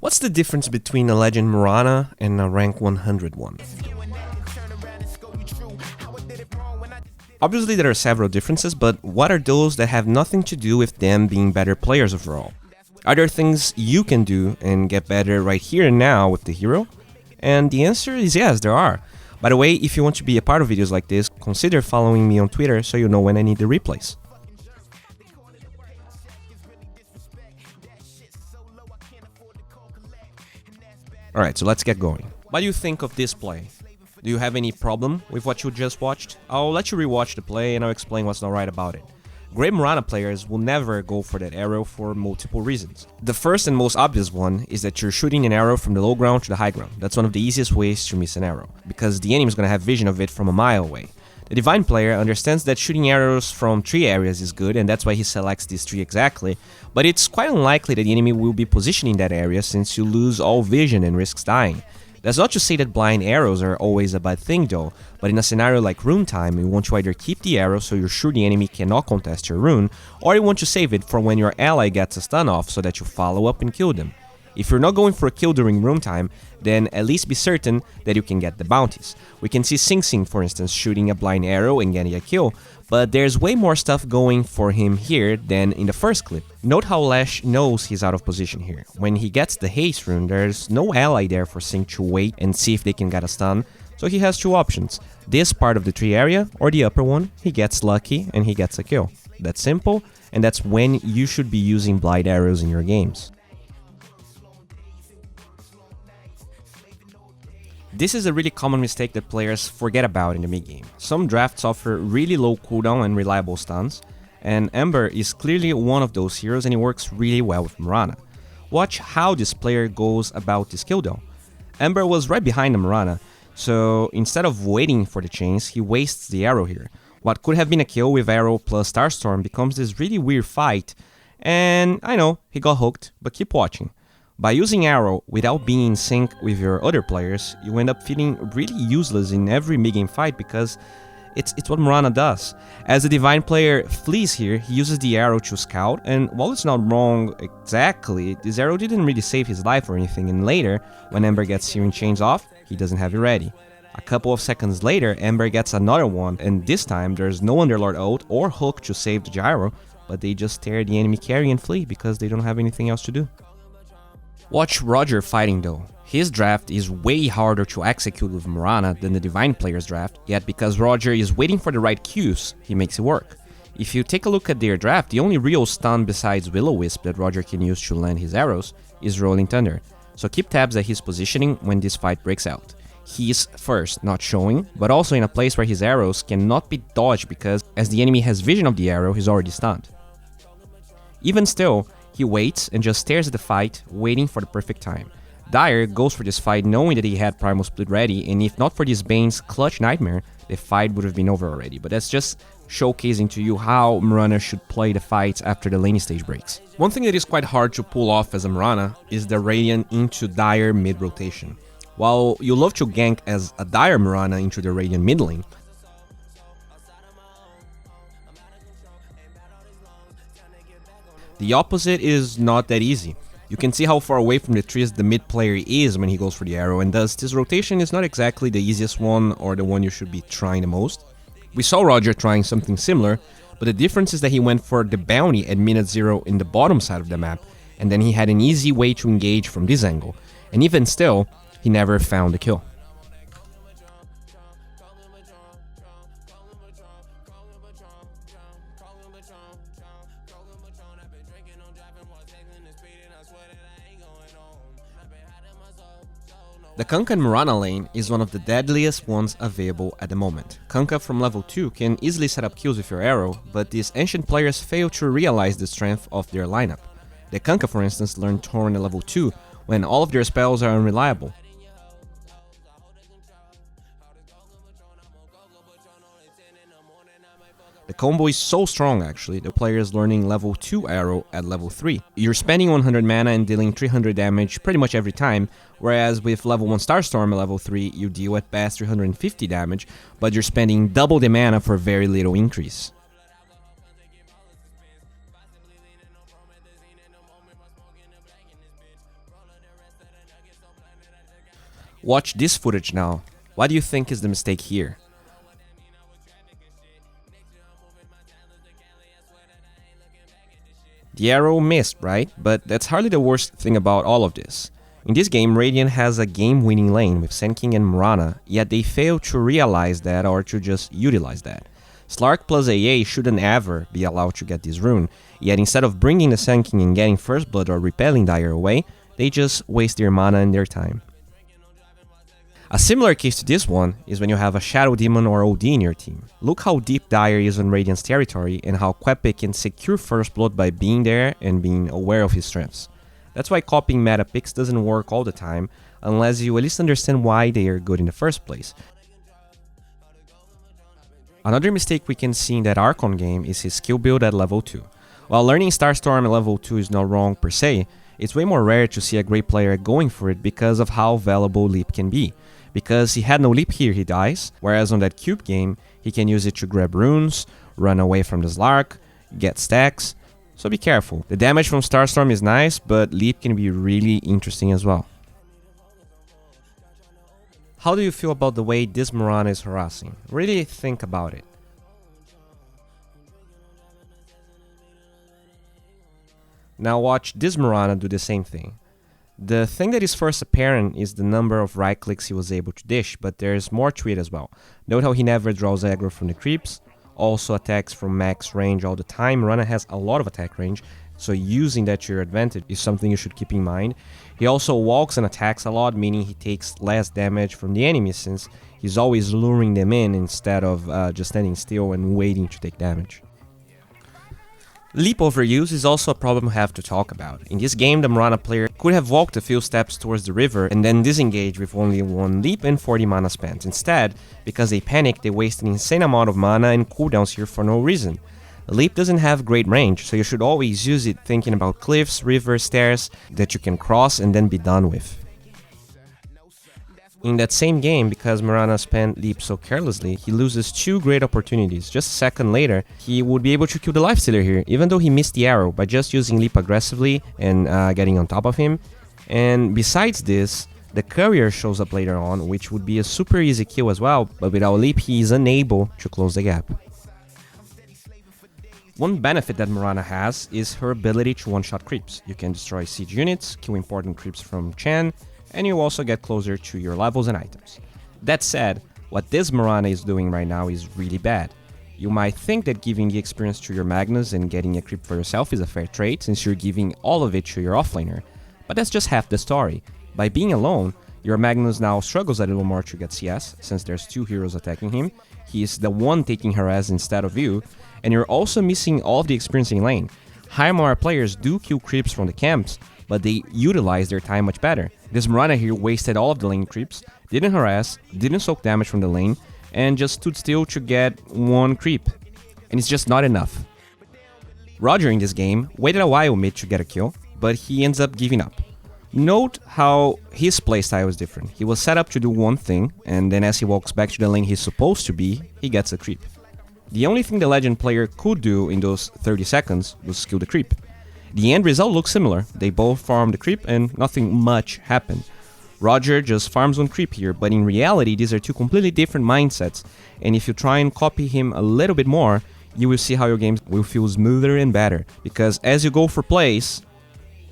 What's the difference between a Legend mirana and a rank 100 one? Obviously there are several differences, but what are those that have nothing to do with them being better players overall? Are there things you can do and get better right here and now with the hero? And the answer is yes, there are. By the way, if you want to be a part of videos like this, consider following me on Twitter so you know when I need the replays. Alright, so let's get going. What do you think of this play? Do you have any problem with what you just watched? I'll let you rewatch the play and I'll explain what's not right about it. Great mirana players will never go for that arrow for multiple reasons. The first and most obvious one is that you're shooting an arrow from the low ground to the high ground. That's one of the easiest ways to miss an arrow, because the enemy is going to have vision of it from a mile away. The divine player understands that shooting arrows from 3 areas is good, and that's why he selects these 3 exactly, but it's quite unlikely that the enemy will be positioning that area since you lose all vision and risks dying. That's not to say that blind arrows are always a bad thing though, but in a scenario like rune time, you want to either keep the arrow so you're sure the enemy cannot contest your rune, or you want to save it for when your ally gets a stun off so that you follow up and kill them. If you're not going for a kill during rune time, then at least be certain that you can get the bounties. We can see Sing Sing, for instance, shooting a blind arrow and getting a kill, but there's way more stuff going for him here than in the first clip. Note how Lash knows he's out of position here. When he gets the haste rune, there's no ally there for Sing to wait and see if they can get a stun, so he has 2 options. This part of the tree area, or the upper one, he gets lucky and he gets a kill. That's simple, and that's when you should be using blind arrows in your games. This is a really common mistake that players forget about in the mid-game. Some drafts offer really low cooldown and reliable stuns, and Ember is clearly one of those heroes and it works really well with mirana. Watch how this player goes about this kill though. Ember was right behind the mirana, so instead of waiting for the chains, he wastes the arrow here. What could have been a kill with arrow plus Starstorm becomes this really weird fight, and I know, he got hooked, but keep watching. By using arrow without being in sync with your other players, you end up feeling really useless in every mid-game fight because it's what mirana does. As the divine player flees here, he uses the arrow to scout, and while it's not wrong exactly, this arrow didn't really save his life or anything, and later, when Ember gets Searing Chains off, he doesn't have it ready. A couple of seconds later, Ember gets another one, and this time there's no Underlord ult or hook to save the gyro, but they just tear the enemy carry and flee because they don't have anything else to do. Watch Rodjer fighting though. His draft is way harder to execute with mirana than the divine player's draft, yet because Rodjer is waiting for the right cues, he makes it work. If you take a look at their draft, the only real stun besides Will-O-Wisp that Rodjer can use to land his arrows is Rolling Thunder, so keep tabs at his positioning when this fight breaks out. He's first not showing, but also in a place where his arrows cannot be dodged because as the enemy has vision of the arrow, he's already stunned. Even still, he waits and just stares at the fight, waiting for the perfect time. Dire goes for this fight knowing that he had Primal Split ready, and if not for this Bane's clutch nightmare, the fight would have been over already. But that's just showcasing to you how mirana should play the fights after the lane stage breaks. One thing that is quite hard to pull off as a mirana is the Radiant into Dire mid-rotation. While you love to gank as a Dire mirana into the Radiant mid lane, the opposite is not that easy. You can see how far away from the trees the mid player is when he goes for the arrow, and thus this rotation is not exactly the easiest one or the one you should be trying the most. We saw Rodjer trying something similar, but the difference is that he went for the bounty at minute 0 in the bottom side of the map, and then he had an easy way to engage from this angle, and even still, he never found the kill. The Kunkka and mirana lane is one of the deadliest ones available at the moment. Kunkka from level 2 can easily set up kills with your arrow, but these ancient players fail to realize the strength of their lineup. The Kunkka, for instance, learned Torn at level 2 when all of their spells are unreliable. The combo is so strong actually, the player is learning level 2 arrow at level 3. You're spending 100 mana and dealing 300 damage pretty much every time, whereas with level 1 Starstorm at level 3 you deal at best 350 damage, but you're spending double the mana for very little increase. Watch this footage now. What do you think is the mistake here? The arrow missed, right? But that's hardly the worst thing about all of this. In this game, Radiant has a game-winning lane with Sand King and Mirana, yet they fail to realize that or to just utilize that. Slark plus AA shouldn't ever be allowed to get this rune, yet instead of bringing the Sand King and getting First Blood or repelling Dire away, they just waste their mana and their time. A similar case to this one is when you have a Shadow Demon or OD in your team. Look how deep Dire is on Radiant's territory and how Qupe can secure First Blood by being there and being aware of his strengths. That's why copying meta picks doesn't work all the time, unless you at least understand why they are good in the first place. Another mistake we can see in that Archon game is his skill build at level 2. While learning Starstorm at level 2 is not wrong per se, it's way more rare to see a great player going for it because of how valuable Leap can be. Because he had no Leap here, he dies, whereas on that Qupe game, he can use it to grab runes, run away from the Slark, get stacks, so be careful. The damage from Starstorm is nice, but Leap can be really interesting as well. How do you feel about the way this Mirana is harassing? Really think about it. Now watch this Mirana do the same thing. The thing that is first apparent is the number of right clicks he was able to dish, but there's more to it as well. Note how he never draws aggro from the creeps, also attacks from max range all the time. Mirana has a lot of attack range, so using that to your advantage is something you should keep in mind. He also walks and attacks a lot, meaning he takes less damage from the enemy since he's always luring them in instead of just standing still and waiting to take damage. Leap overuse is also a problem we have to talk about. In this game, the Mirana player could have walked a few steps towards the river and then disengage with only 1 leap and 40 mana spent. Instead, because they panic, they waste an insane amount of mana and cooldowns here for no reason. Leap doesn't have great range, so you should always use it thinking about cliffs, rivers, stairs that you can cross and then be done with. In that same game, because Mirana spent Leap so carelessly, he loses 2 great opportunities. Just a second later, he would be able to kill the Lifestealer here, even though he missed the arrow, by just using Leap aggressively and getting on top of him. And besides this, the Courier shows up later on, which would be a super easy kill as well, but without Leap he is unable to close the gap. One benefit that Mirana has is her ability to one-shot creeps. You can destroy siege units, kill important creeps from Chen, and you also get closer to your levels and items. That said, what this Mirana is doing right now is really bad. You might think that giving the experience to your Magnus and getting a creep for yourself is a fair trade since you're giving all of it to your offlaner, but that's just half the story. By being alone, your Magnus now struggles a little more to get CS since there's 2 heroes attacking him, he is the one taking harass instead of you, and you're also missing all of the experience in lane. Higher MOR players do kill creeps from the camps, but they utilize their time much better. This Mirana here wasted all of the lane creeps, didn't harass, didn't soak damage from the lane, and just stood still to get 1 creep. And it's just not enough. Rodjer in this game waited a while mid to get a kill, but he ends up giving up. Note how his playstyle is different. He was set up to do one thing, and then as he walks back to the lane he's supposed to be, he gets a creep. The only thing the Legend player could do in those 30 seconds was kill the creep. The end result looks similar. They both farmed the creep and nothing much happened. Rodjer just farms 1 creep here, but in reality these are 2 completely different mindsets, and if you try and copy him a little bit more, you will see how your games will feel smoother and better. Because as you go for plays,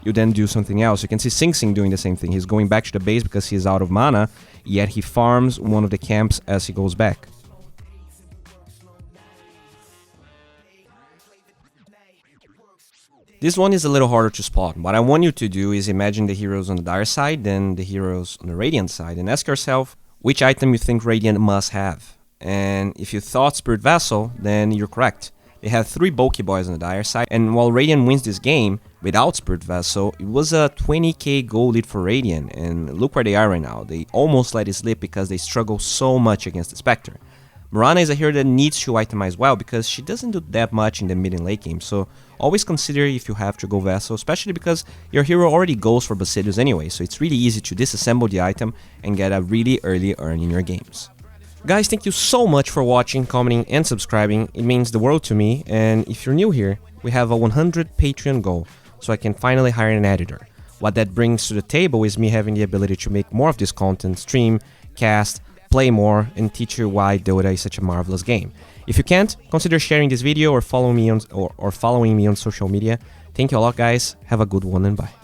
you then do something else. You can see Sing Sing doing the same thing. He's going back to the base because he's out of mana, yet he farms one of the camps as he goes back. This one is a little harder to spot. What I want you to do is imagine the heroes on the Dire side, then the heroes on the Radiant side, and ask yourself which item you think Radiant must have. And if you thought Spirit Vessel, then you're correct. They have 3 bulky boys on the Dire side, and while Radiant wins this game without Spirit Vessel, it was a 20k gold lead for Radiant, and look where they are right now. They almost let it slip because they struggle so much against the Spectre. Mirana is a hero that needs to itemize well because she doesn't do that much in the mid and late game, so always consider if you have to go Vessel, especially because your hero already goes for Basilius anyway, so it's really easy to disassemble the item and get a really early earn in your games. Guys, thank you so much for watching, commenting and subscribing. It means the world to me, and if you're new here, we have a 100 Patreon goal, so I can finally hire an editor. What that brings to the table is me having the ability to make more of this content, stream, cast, play more, and teach you why Dota is such a marvelous game. If you can't, consider sharing this video or following me on social media. Thank you a lot, guys. Have a good one and bye.